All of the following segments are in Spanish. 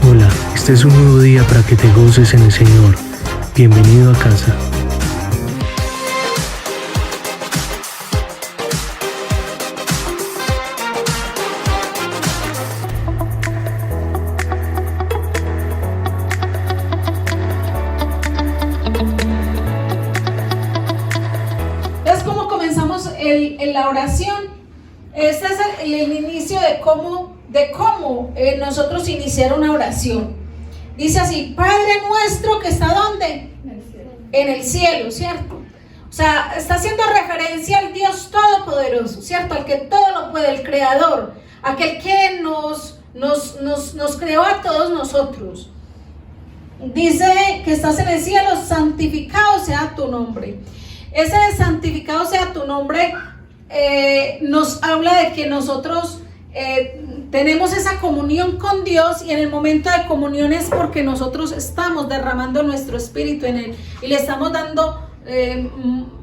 Hola, este es un nuevo día para que te goces en el Señor. Bienvenido a casa. ¿Ves cómo comenzamos la oración? Este es el inicio de cómo nosotros iniciar una oración. Dice así: Padre nuestro que está ¿dónde? En el cielo, ¿cierto? O sea, está haciendo referencia al Dios Todopoderoso, ¿cierto? Al que todo lo puede, el Creador, aquel que nos creó a todos nosotros. Dice que estás en el cielo, santificado sea tu nombre. Ese santificado sea tu nombre nos habla de que nosotros tenemos esa comunión con Dios, y en el momento de comunión es porque nosotros estamos derramando nuestro espíritu en Él y le estamos dando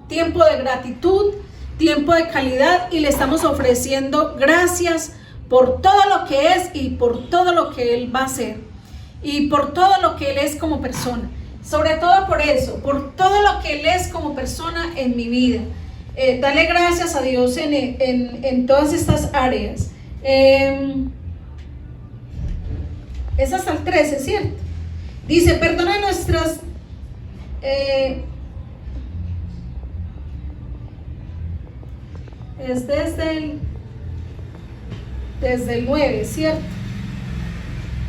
tiempo de gratitud, tiempo de calidad, y le estamos ofreciendo gracias por todo lo que es y por todo lo que Él va a hacer y por todo lo que Él es como persona. Sobre todo por eso, por todo lo que Él es como persona en mi vida. Dale gracias a Dios en todas estas áreas. Es hasta el 13, ¿cierto? Dice: perdona nuestras es desde el 9, ¿cierto?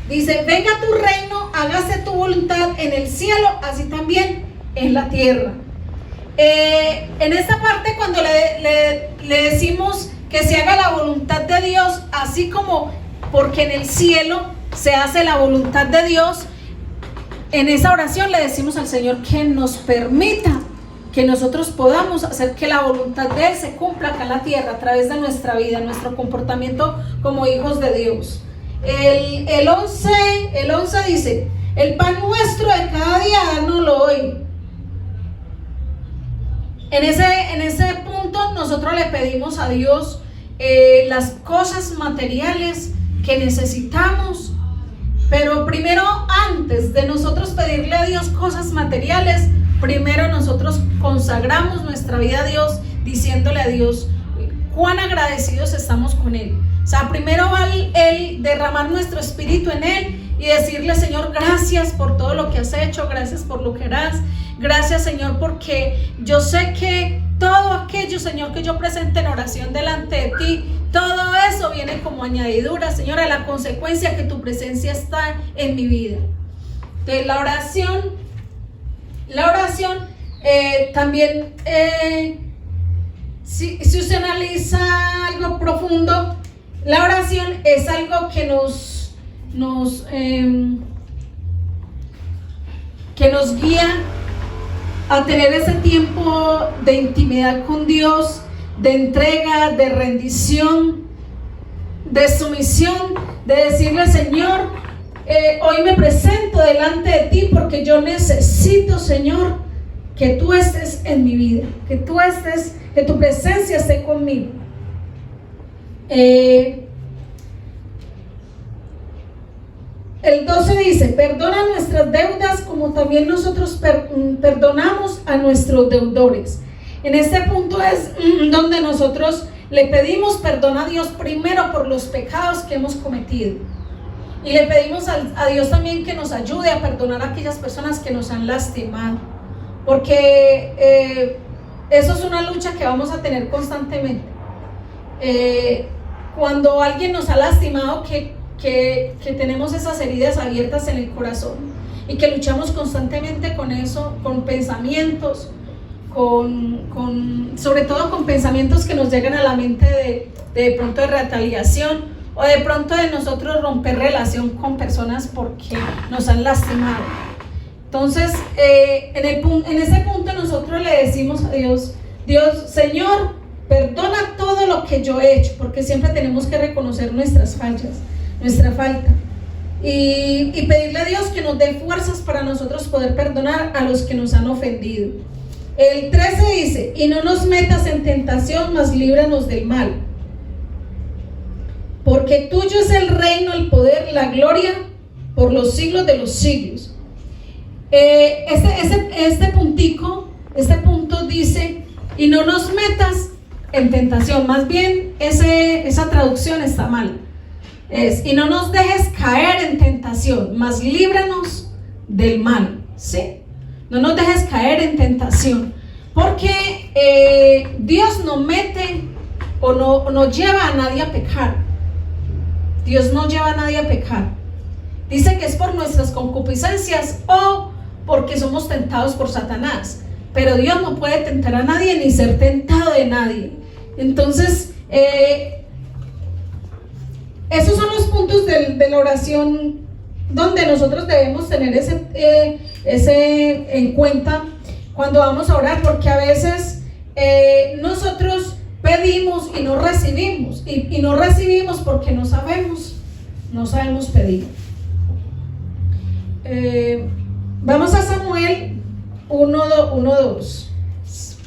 Dice: venga tu reino, hágase tu voluntad en el cielo, así también en la tierra. En esta parte, cuando le decimos que se haga la voluntad de Dios, así como porque en el cielo se hace la voluntad de Dios, en esa oración le decimos al Señor que nos permita que nosotros podamos hacer que la voluntad de Él se cumpla acá en la tierra a través de nuestra vida, nuestro comportamiento como hijos de Dios. El 11 dice: el pan nuestro de cada día, dánoslo hoy. En ese punto nosotros le pedimos a Dios las cosas materiales que necesitamos, pero primero, antes de nosotros pedirle a Dios cosas materiales, primero nosotros consagramos nuestra vida a Dios, diciéndole a Dios cuán agradecidos estamos con Él. O sea, primero va el derramar nuestro espíritu en Él y decirle: Señor, gracias por todo lo que has hecho, gracias por lo que harás, gracias, Señor, porque yo sé que todo aquello, Señor, que yo presente en oración delante de ti, todo eso viene como añadidura, Señor, a la consecuencia que tu presencia está en mi vida. Entonces, la oración también, si usted analiza algo profundo, la oración es algo que nos guía a tener ese tiempo de intimidad con Dios, de entrega, de rendición, de sumisión, de decirle: Señor, hoy me presento delante de ti porque yo necesito, Señor, que tú estés en mi vida, que tu presencia esté conmigo. El 12 dice: perdona nuestras deudas como también nosotros perdonamos a nuestros deudores. En este punto es donde nosotros le pedimos perdón a Dios primero por los pecados que hemos cometido, y le pedimos a Dios también que nos ayude a perdonar a aquellas personas que nos han lastimado, porque eso es una lucha que vamos a tener constantemente. Cuando alguien nos ha lastimado, que tenemos esas heridas abiertas en el corazón y que luchamos constantemente con eso, con pensamientos, sobre todo con pensamientos que nos llegan a la mente de pronto de retaliación, o de pronto de nosotros romper relación con personas porque nos han lastimado. Entonces, en ese punto nosotros le decimos a Dios: Señor, perdona todo lo que yo he hecho, porque siempre tenemos que reconocer nuestras fallas, nuestra falta, y pedirle a Dios que nos dé fuerzas para nosotros poder perdonar a los que nos han ofendido. El 13 dice: y no nos metas en tentación, mas líbranos del mal, porque tuyo es el reino, el poder, la gloria, por los siglos de los siglos. Este punto dice, y no nos metas en tentación. Más bien esa traducción está mal. Y no nos dejes caer en tentación, mas líbranos del mal. ¿Sí? No nos dejes caer en tentación, porque Dios no mete o no lleva a nadie a pecar. Dios no lleva a nadie a pecar. Dice que es por nuestras concupiscencias o porque somos tentados por Satanás, pero Dios no puede tentar a nadie ni ser tentado de nadie. Entonces esos son los puntos de la oración donde nosotros debemos tener ese en cuenta cuando vamos a orar, porque a veces nosotros pedimos y no recibimos, y no recibimos porque no sabemos pedir. Vamos a Samuel 1:2.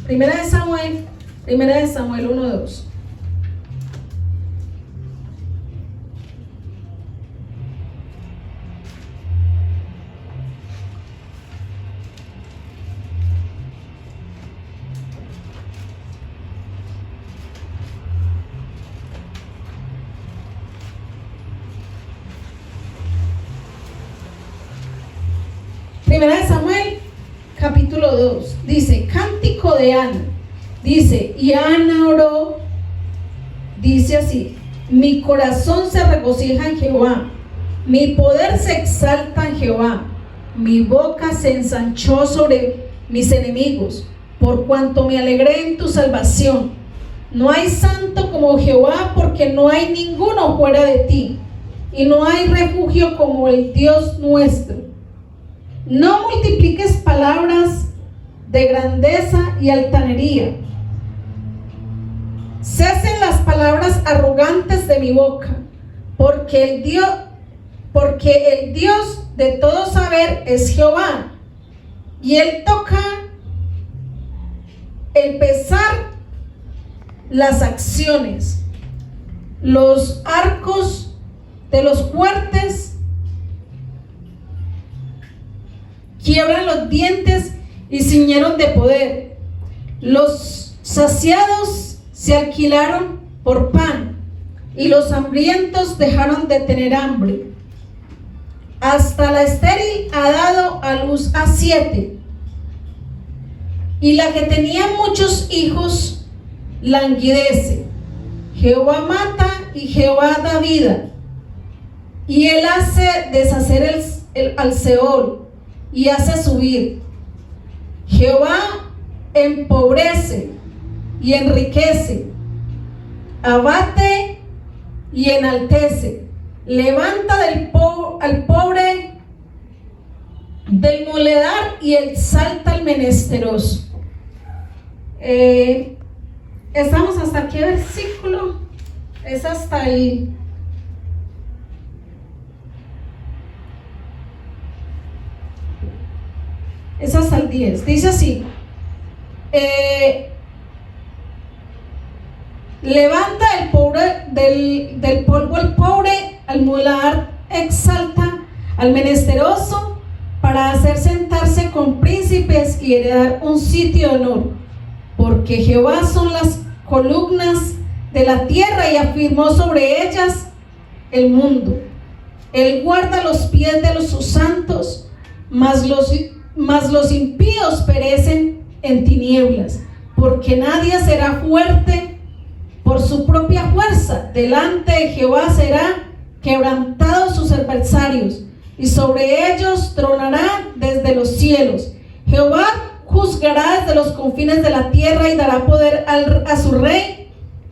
Primera de Samuel 1:2. Primera de Samuel, capítulo 2, dice, cántico de Ana, dice, y Ana oró, dice así, mi corazón se regocija en Jehová, mi poder se exalta en Jehová, mi boca se ensanchó sobre mis enemigos, por cuanto me alegré en tu salvación. No hay santo como Jehová, porque no hay ninguno fuera de ti, y no hay refugio como el Dios nuestro. No multipliques palabras de grandeza y altanería. Cesen las palabras arrogantes de mi boca, porque el Dios de todo saber es Jehová, y Él toca el pesar, las acciones, los arcos de los fuertes, quiebran los dientes y ciñeron de poder. Los saciados se alquilaron por pan, y los hambrientos dejaron de tener hambre. Hasta la estéril ha dado a luz a 7, y la que tenía muchos hijos languidece. Jehová mata y Jehová da vida, y Él hace deshacer al Seol y hace subir. Jehová empobrece y enriquece, abate y enaltece, levanta al pobre del moledar y exalta al menesteroso. Estamos hasta qué versículo? Es hasta el es hasta el 10. Dice así: levanta el pobre del polvo al pobre, al mular exalta al menesteroso, para hacer sentarse con príncipes y heredar un sitio de honor. Porque Jehová son las columnas de la tierra y afirmó sobre ellas el mundo. Él guarda los pies de sus santos, mas los impíos perecen en tinieblas, porque nadie será fuerte por su propia fuerza. Delante de Jehová será quebrantados sus adversarios, y sobre ellos tronará desde los cielos. Jehová juzgará desde los confines de la tierra y dará poder a su rey,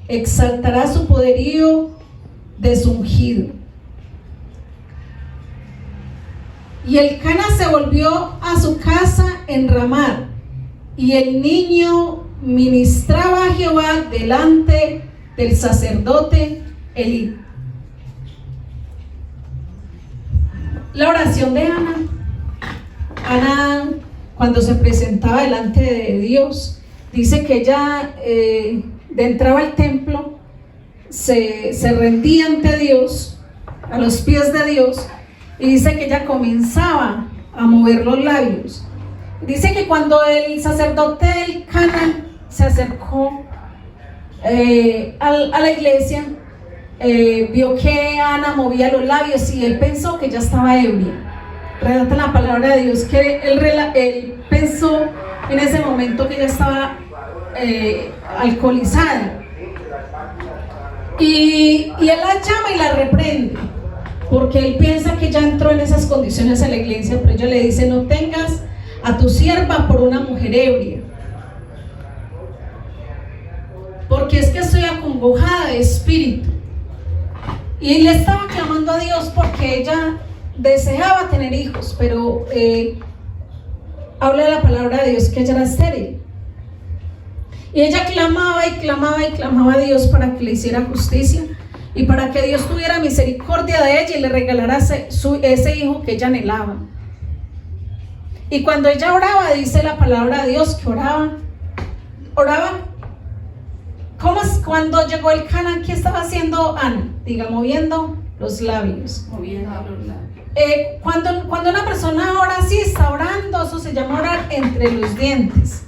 exaltará su poderío de su ungido. Y Elcana se volvió a su casa en Ramá, y el niño ministraba a Jehová delante del sacerdote Elí. La oración de Ana. Ana, cuando se presentaba delante de Dios, dice que ella entraba al templo, se rendía ante Dios, a los pies de Dios, Y dice que ella comenzaba a mover los labios. Dice que cuando el sacerdote del Cana se acercó a la iglesia, vio que Ana movía los labios y él pensó que ella estaba ebria. Relata la palabra de Dios que él pensó en ese momento que ella estaba alcoholizada. Y él la llama y la reprende, porque él piensa que ya entró en esas condiciones a la iglesia, pero ella le dice: no tengas a tu sierva por una mujer ebria, porque es que estoy acongojada de espíritu. Y le estaba clamando a Dios porque ella deseaba tener hijos, pero habla la palabra de Dios que ella era estéril. Y ella clamaba y clamaba y clamaba a Dios para que le hiciera justicia y para que Dios tuviera misericordia de ella y le regalara ese hijo que ella anhelaba. Y cuando ella oraba, dice la palabra de Dios que oraba. ¿Cómo es? Cuando llegó el Cana, ¿qué estaba haciendo Ana? Diga, moviendo los labios. Moviendo los labios. Cuando una persona ora así, está orando, eso se llama orar entre los dientes.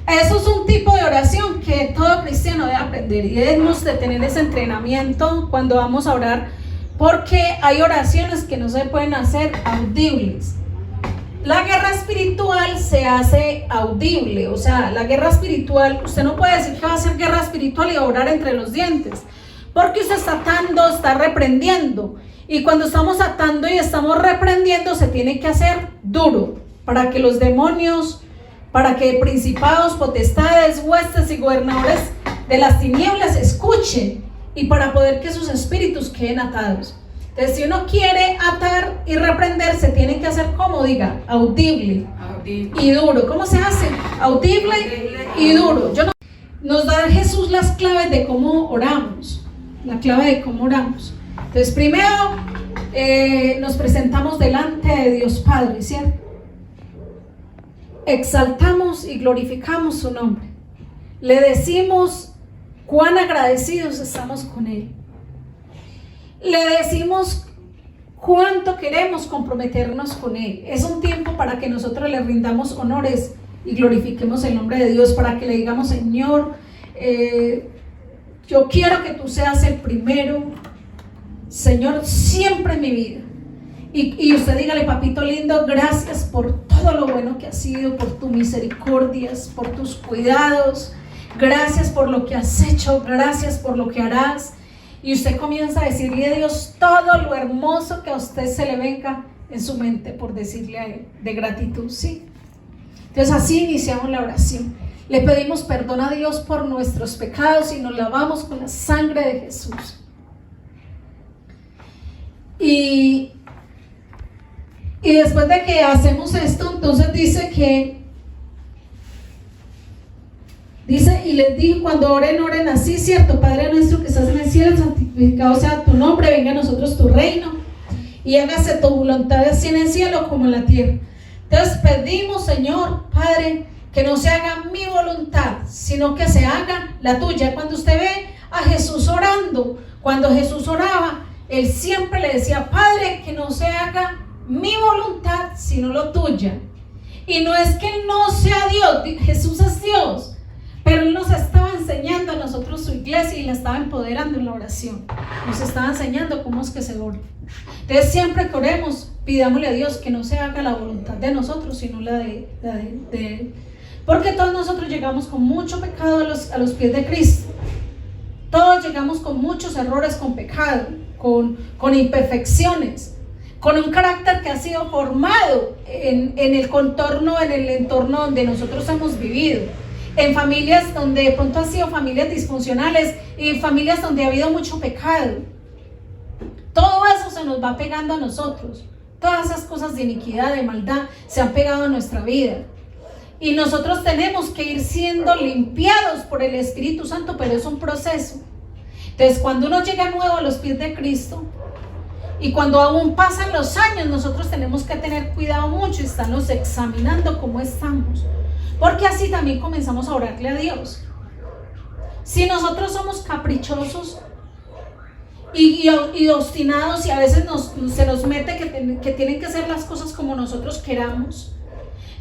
Eso es un tipo de oración que todo cristiano debe aprender, y debemos de tener ese entrenamiento cuando vamos a orar, porque hay oraciones que no se pueden hacer audibles. La guerra espiritual se hace audible, o sea, la guerra espiritual, usted no puede decir que va a hacer guerra espiritual y orar entre los dientes, porque usted está atando, está reprendiendo, y cuando estamos atando y estamos reprendiendo se tiene que hacer duro, para que los demonios, para que principados, potestades, huestes y gobernadores de las tinieblas escuchen, y para poder que sus espíritus queden atados. Entonces, si uno quiere atar y reprender, se tiene que hacer, como diga, audible y duro. ¿Cómo se hace? Audible y duro. Nos da Jesús las claves de cómo oramos, la clave de cómo oramos. Entonces, primero nos presentamos delante de Dios Padre, ¿cierto? Exaltamos y glorificamos su nombre. Le decimos cuán agradecidos estamos con Él. Le decimos cuánto queremos comprometernos con Él. Es un tiempo para que nosotros le rindamos honores y glorifiquemos el nombre de Dios, para que le digamos: Señor, yo quiero que tú seas el primero, Señor, siempre en mi vida. Y usted dígale: papito lindo, gracias por todo lo bueno que has sido, por tus misericordias, por tus cuidados, gracias por lo que has hecho, gracias por lo que harás. Y usted comienza a decirle a Dios todo lo hermoso que a usted se le venga en su mente por decirle a Él, de gratitud, ¿sí? Entonces así iniciamos la oración. Le pedimos perdón a Dios por nuestros pecados y nos lavamos con la sangre de Jesús. Y después de que hacemos esto, entonces dice, y les dijo: cuando oren, oren así, ¿cierto? Padre nuestro que estás en el cielo, santificado sea tu nombre, venga a nosotros tu reino, y hágase tu voluntad así en el cielo como en la tierra. Entonces pedimos, Señor, Padre, que no se haga mi voluntad, sino que se haga la tuya. Cuando usted ve a Jesús orando, cuando Jesús oraba, Él siempre le decía: Padre, que no se haga mi voluntad, sino lo tuya. Y no es que Él no sea Dios, Jesús es Dios, pero Él nos estaba enseñando a nosotros, su iglesia, y la estaba empoderando en la oración. Nos estaba enseñando cómo es que se ora. Entonces, siempre que oremos, pidámosle a Dios que no se haga la voluntad de nosotros, sino la de Él. Porque todos nosotros llegamos con mucho pecado a los pies de Cristo. Todos llegamos con muchos errores, con pecado, con imperfecciones, con un carácter que ha sido formado en el entorno donde nosotros hemos vivido. En familias donde de pronto han sido familias disfuncionales, y en familias donde ha habido mucho pecado. Todo eso se nos va pegando a nosotros. Todas esas cosas de iniquidad, de maldad, se han pegado a nuestra vida. Y nosotros tenemos que ir siendo limpiados por el Espíritu Santo, pero es un proceso. Entonces, cuando uno llega nuevo a los pies de Cristo, y cuando aún pasan los años, nosotros tenemos que tener cuidado mucho y estarnos examinando cómo estamos. Porque así también comenzamos a orarle a Dios. Si nosotros somos caprichosos y obstinados, y a veces se nos mete que tienen que ser las cosas como nosotros queramos.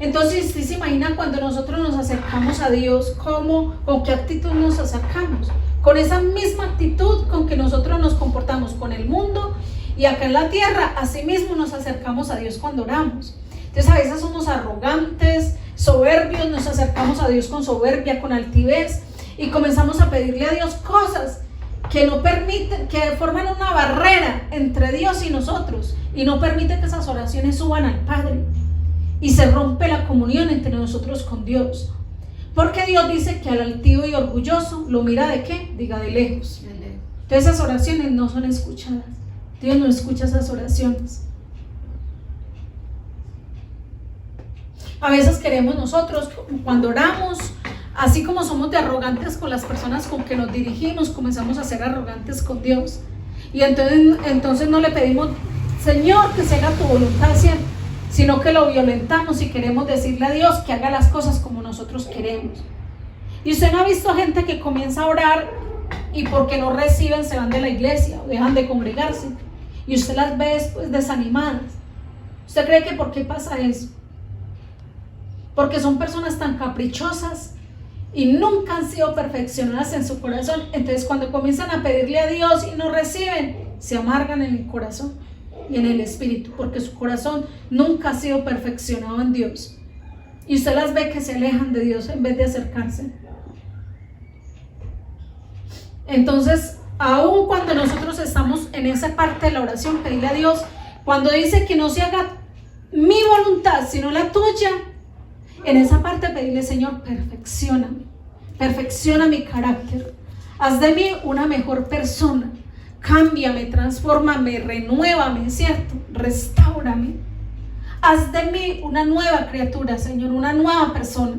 Entonces, ¿usted se imagina cuando nosotros nos acercamos a Dios, con qué actitud nos acercamos? Con esa misma actitud con que nosotros nos comportamos con el mundo y acá en la tierra, así mismo nos acercamos a Dios cuando oramos. Entonces a veces somos arrogantes, soberbios, nos acercamos a Dios con soberbia, con altivez, y comenzamos a pedirle a Dios cosas que no permiten, que forman una barrera entre Dios y nosotros, y no permiten que esas oraciones suban al Padre, y se rompe la comunión entre nosotros con Dios. Porque Dios dice que al altivo y orgulloso lo mira ¿de qué? Diga, de lejos. Entonces esas oraciones no son escuchadas. Dios no escucha esas oraciones. A veces queremos nosotros, cuando oramos, así como somos de arrogantes con las personas con que nos dirigimos, comenzamos a ser arrogantes con Dios. Y entonces no le pedimos, Señor, que se haga tu voluntad, ¿cierto? Sino que lo violentamos y queremos decirle a Dios que haga las cosas como nosotros queremos. Y usted no ha visto gente que comienza a orar y porque no reciben se van de la iglesia o dejan de congregarse, y usted las ve después desanimadas. ¿Usted cree que por qué pasa eso? Porque son personas tan caprichosas y nunca han sido perfeccionadas en su corazón. Entonces cuando comienzan a pedirle a Dios y no reciben, se amargan en el corazón y en el espíritu, porque su corazón nunca ha sido perfeccionado en Dios. Y usted las ve que se alejan de Dios en vez de acercarse. Entonces, aun cuando nosotros estamos en esa parte de la oración, pedirle a Dios, cuando dice que no se haga mi voluntad, sino la tuya, en esa parte pedirle, Señor, perfecciona mi carácter, haz de mí una mejor persona, cámbiame, transfórmame, renuévame, ¿cierto? Restáurame, haz de mí una nueva criatura, Señor, una nueva persona,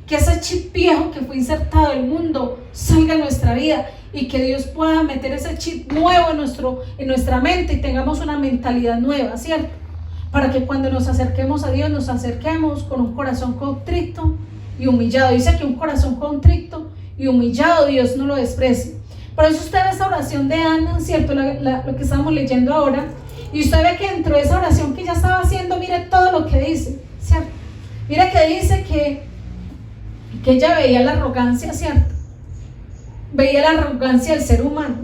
que ese chip viejo que fue insertado en el mundo salga en nuestra vida, y que Dios pueda meter ese chip nuevo en nuestra mente y tengamos una mentalidad nueva, ¿cierto? Para que cuando nos acerquemos a Dios, nos acerquemos con un corazón contrito y humillado. Dice que un corazón contrito y humillado Dios no lo desprecia. Por eso usted ve esa oración de Ana, ¿cierto? Lo que estamos leyendo ahora, y usted ve que dentro de esa oración que ella estaba haciendo, mire todo lo que dice, ¿cierto? Mire que dice que ella veía la arrogancia, ¿cierto? Veía la arrogancia del ser humano.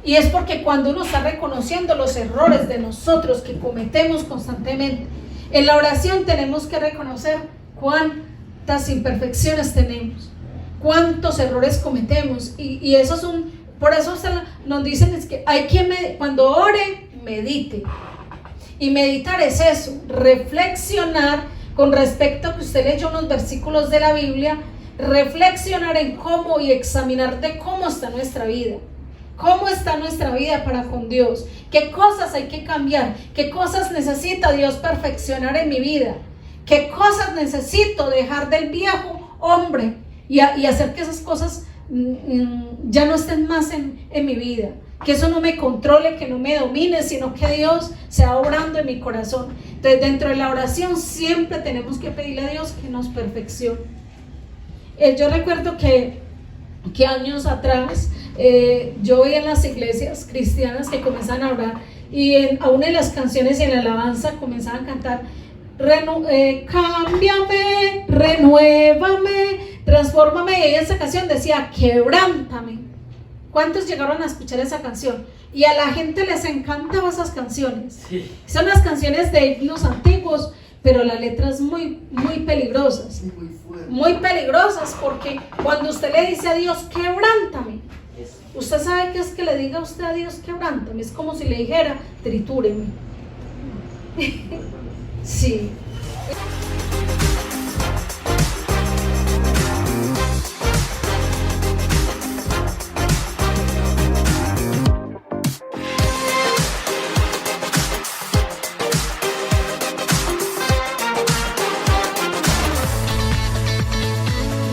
Y es porque cuando uno está reconociendo los errores de nosotros que cometemos constantemente, en la oración tenemos que reconocer cuántas imperfecciones tenemos, cuántos errores cometemos, y eso es por eso nos dicen es que hay que cuando ore, medite. Y meditar es eso, reflexionar con respecto a que usted leyó unos versículos de la Biblia, reflexionar en cómo y examinar de cómo está nuestra vida. ¿Cómo está nuestra vida para con Dios? ¿Qué cosas hay que cambiar? ¿Qué cosas necesita Dios perfeccionar en mi vida? ¿Qué cosas necesito dejar del viejo hombre y hacer que esas cosas ya no estén más en mi vida? Que eso no me controle, que no me domine, sino que Dios sea obrando en mi corazón. Entonces, dentro de la oración siempre tenemos que pedirle a Dios que nos perfeccione. Yo recuerdo que años atrás yo veía en las iglesias cristianas que comenzaban a orar, y aún en las canciones y en la alabanza comenzaban a cantar cámbiame, renuévame, transfórmame, y esa canción decía quebrántame. ¿Cuántos llegaron a escuchar esa canción? Y a la gente les encantaban esas canciones. Sí. Son las canciones de himnos antiguos, pero la letra es muy, muy peligrosas. Muy peligrosas, porque cuando usted le dice a Dios quebrántame, usted sabe que es que le diga a usted a Dios quebrántame, es como si le dijera tritúreme. Sí.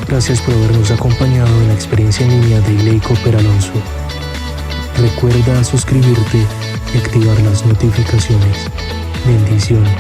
Gracias por habernos acompañado en la experiencia en línea de Igley Cooper Alonso. Recuerda suscribirte y activar las notificaciones. Bendiciones.